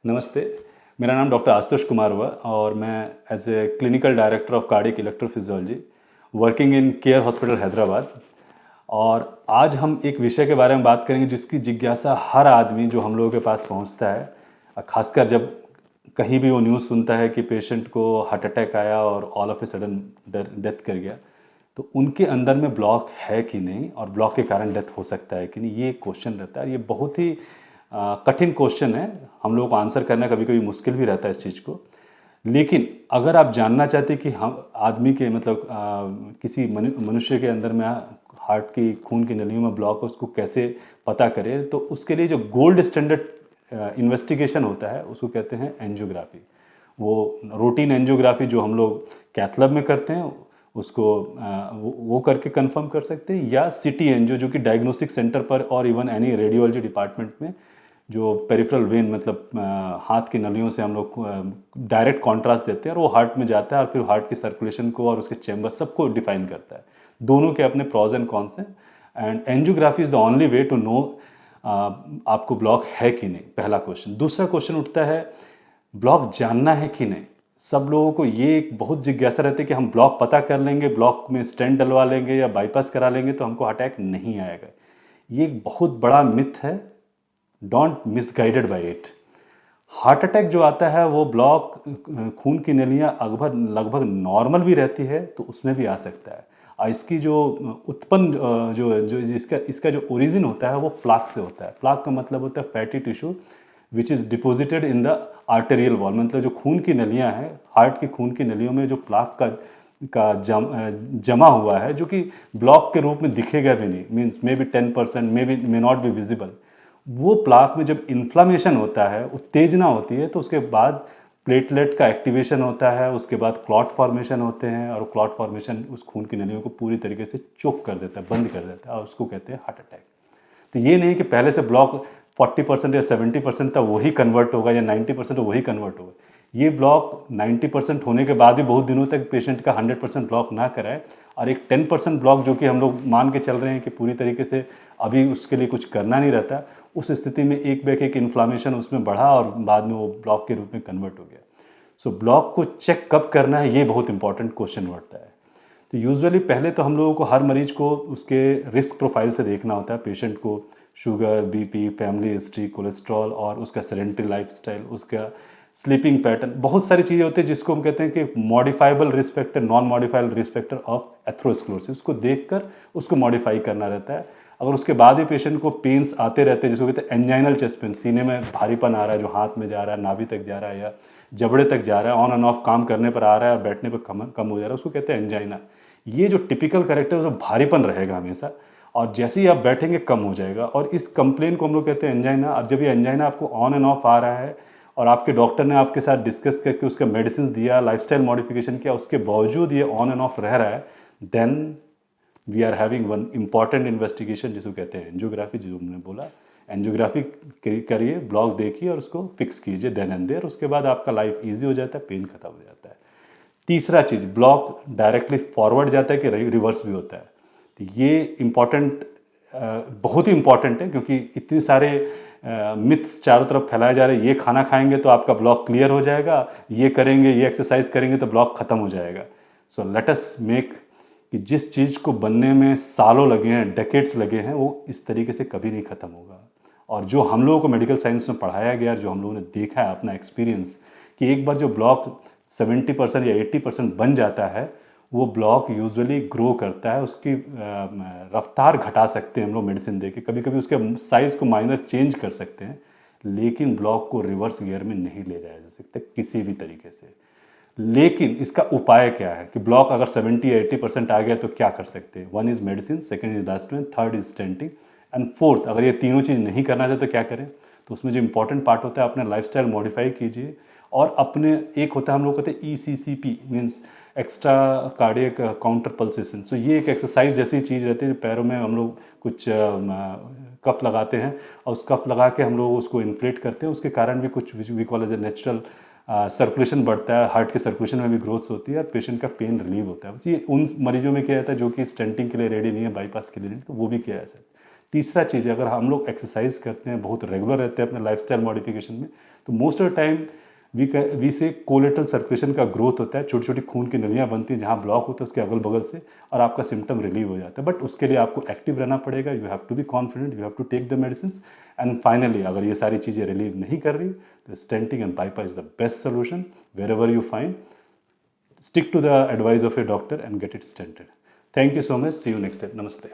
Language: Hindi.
नमस्ते। मेरा नाम डॉक्टर आशुतोष कुमार हुआ और मैं as a clinical director of cardiac electrophysiology working in Care hospital Hyderabad. और आज हम एक विषय के बारे में बात करेंगे जिसकी जिज्ञासा हर आदमी जो हम लोगों के पास पहुंचता है, खासकर जब कहीं भी वो न्यूज़ सुनता है कि पेशेंट को हार्ट अटैक आया और all of a sudden death कर गया, तो उनके अंदर में ब्लॉक है कि नहीं और ब्लॉक के कारण डेथ हो सकता है कि नहीं, ये क्वेश्चन रहता है। ये बहुत ही कठिन क्वेश्चन है, हम लोगों को आंसर करना कभी कभी मुश्किल भी रहता है इस चीज़ को। लेकिन अगर आप जानना चाहते कि हम आदमी के मतलब किसी मनुष्य के अंदर में हार्ट की खून की नलियों में ब्लॉक है उसको कैसे पता करें, तो उसके लिए जो गोल्ड स्टैंडर्ड इन्वेस्टिगेशन होता है उसको कहते हैं एंजियोग्राफी। वो रूटीन एंजियोग्राफी जो हम लोग कैथ लैब में करते हैं उसको वो करके कंफर्म कर सकते हैं, या सिटी एंजियो जो कि डायग्नोस्टिक सेंटर पर और इवन एनी रेडियोलॉजी डिपार्टमेंट में जो पेरिफेरल वेन मतलब हाथ की नलियों से हम लोग डायरेक्ट कॉन्ट्रास्ट देते हैं और वो हार्ट में जाता है और फिर हार्ट की सर्कुलेशन को और उसके चैम्बर सबको डिफाइन करता है। दोनों के अपने प्रॉज एंड कॉन्स हैं, and angiography is the only way to know आपको ब्लॉक है कि नहीं, पहला क्वेश्चन। दूसरा क्वेश्चन उठता है ब्लॉक जानना है कि नहीं। सब लोगों को ये एक बहुत जिज्ञासा रहती है कि हम ब्लॉक पता कर लेंगे, ब्लॉक में स्टेंट डलवा लेंगे या बाईपास करा लेंगे तो हमको अटैक नहीं आएगा। ये एक बहुत बड़ा मिथ है, don't misguided by it. Heart attack जो आता है वो ब्लॉक खून की नलियाँ लगभग लगभग नॉर्मल भी रहती है तो उसमें भी आ सकता है। और इसकी जो उत्पन्न जो जो इसका इसका जो ओरिजिन होता है वो प्लाक से होता है। प्लाक का मतलब होता है fatty tissue which is deposited in the arterial wall, मतलब जो खून की नलियाँ हैं, हार्ट की खून की नलियों में जो प्लाक का जमा हुआ है, जो कि ब्लॉक के रूप में दिखेगा भी नहीं, means may be 10%, may not be visible. वो प्लाक में जब इन्फ्लामेशन होता है, उत्तेजना होती है, तो उसके बाद प्लेटलेट का एक्टिवेशन होता है, उसके बाद क्लॉट फॉर्मेशन होते हैं और क्लॉट फॉर्मेशन उस खून की नलियों को पूरी तरीके से चोक कर देता है, बंद कर देता है और उसको कहते हैं हार्ट अटैक। तो ये नहीं कि पहले से ब्लॉक 40% या 70% था वही कन्वर्ट होगा या 90% वही कन्वर्ट होगा। ये ब्लॉक 90% होने के बाद भी बहुत दिनों तक पेशेंट का 100% ब्लॉक ना कराए और एक 10% ब्लॉक जो कि हम लोग मान के चल रहे हैं कि पूरी तरीके से अभी उसके लिए कुछ करना नहीं रहता, उस स्थिति में एक बैक एक इन्फ्लामेशन उसमें बढ़ा और बाद में वो ब्लॉक के रूप में कन्वर्ट हो गया। सो ब्लॉक को चेक कब करना है, ये बहुत इंपॉर्टेंट क्वेश्चन उठता है। तो यूजुअली पहले तो हम लोगों को हर मरीज को उसके रिस्क प्रोफाइल से देखना होता है, पेशेंट को sugar, BP, family history, cholesterol और उसका सेडेंटरी लाइफस्टाइल, उसका स्लीपिंग पैटर्न, बहुत सारी चीज़ें होती है जिसको हम कहते हैं कि modifiable risk factor, non modifiable risk factor of atherosclerosis, उसको देखकर उसको मॉडिफाई करना रहता है। अगर उसके बाद भी पेशेंट को पेन्स आते रहते हैं जिसको कहते हैं एंजाइनल चेस्ट पेन, सीने में भारीपन आ रहा है जो हाथ में जा रहा है, नाभि तक जा रहा है या जबड़े तक जा रहा है, ऑन एंड ऑफ काम करने पर आ रहा है और बैठने पर कम कम हो जा रहा है, उसको कहते हैं एंजाइना। ये जो टिपिकल कैरेक्टर है वो भारीपन रहेगा हमेशा और जैसे ही आप बैठेंगे कम हो जाएगा, और इस कंप्लेन को हम लोग कहते हैं एंजाइना। और जब ये एंजाइना आपको ऑन एंड ऑफ आ रहा है और आपके डॉक्टर ने आपके साथ डिस्कस करके उसका मेडिसिन दिया, लाइफस्टाइल मॉडिफिकेशन किया, उसके बावजूद ये ऑन एंड ऑफ रह रहा है, then we are having one important investigation जिसको कहते हैं एंजियोग्राफी। जो हमने बोला, एंजियोग्राफी करिए, ब्लॉक देखिए और उसको फिक्स कीजिए देन एंड देयर, उसके बाद आपका लाइफ ईजी हो जाता है, पेन खत्म हो जाता है। तीसरा चीज़, ब्लॉक डायरेक्टली फॉरवर्ड जाता है कि रिवर्स भी होता है। तो ये इम्पॉर्टेंट, बहुत ही इम्पॉर्टेंट है क्योंकि इतने सारे मिथ्स चारों तरफ फैलाए जा रहे हैं। ये खाना खाएंगे तो आपका ब्लॉक क्लियर हो जाएगा, ये करेंगे, ये एक्सरसाइज करेंगे तो ब्लॉक खत्म हो जाएगा। सो लेट अस मेक कि जिस चीज़ को बनने में सालों लगे हैं, डेकेड्स लगे हैं, वो इस तरीके से कभी नहीं ख़त्म होगा। और जो हम लोगों को मेडिकल साइंस में पढ़ाया गया, जो हम लोगों ने देखा है अपना एक्सपीरियंस, कि एक बार जो ब्लॉक 70% या 80% बन जाता है, वो ब्लॉक यूजुअली ग्रो करता है, उसकी रफ्तार घटा सकते हैं हम लोग मेडिसिन दे के, कभी कभी उसके साइज़ को माइनर चेंज कर सकते हैं, लेकिन ब्लॉक को रिवर्स गियर में नहीं ले जाया जा सकता किसी भी तरीके से। लेकिन इसका उपाय क्या है कि ब्लॉक अगर 70 या 80% आ गया तो क्या कर सकते हैं? One is medicine, second is इलास्टोमें, third is stenting, and fourth अगर ये तीनों चीज़ नहीं करना चाहते तो क्या करें? तो उसमें जो इंपॉर्टेंट पार्ट होता है, अपना लाइफस्टाइल मॉडिफाई कीजिए और अपने, एक होता है हम लोग कहते हैं ECCP, means extra cardiac counter pulsation. So ये एक एक्सरसाइज जैसी चीज़ रहती है, पैरों में हम लोग कुछ कफ लगाते हैं और उस कफ लगा के हम लोग उसको इन्फ्लेट करते हैं, उसके कारण भी कुछ we call as a natural circulation बढ़ता है, हार्ट के सर्कुलेशन में भी ग्रोथ होती है और पेशेंट का पेन रिलीव होता है। ये उन मरीजों में किया जाता है जो कि स्टेंटिंग के लिए रेडी नहीं है, बाईपास के लिए नहीं, तो वो भी किया जा सकता है। तीसरा चीज़ है, अगर हम लोग एक्सरसाइज करते हैं, बहुत रेगुलर रहते हैं अपने लाइफस्टाइल मॉडिफिकेशन में, तो most of the time we say collateral circulation का ग्रोथ होता है, छोटी छोटी खून की नलियाँ बनती हैं जहाँ ब्लॉक होता है उसके अगल बगल से, और आपका सिम्टम रिलीव हो जाता है। बट उसके लिए आपको एक्टिव रहना पड़ेगा, you have to be confident, you have to take the medicine. And finally अगर ये सारी चीज़ें रिलीव नहीं कर रही तो stenting and bypass is the best solution wherever you find. Stick to the advice of your doctor and get it stented. Thank you so much. See you next time. Namaste.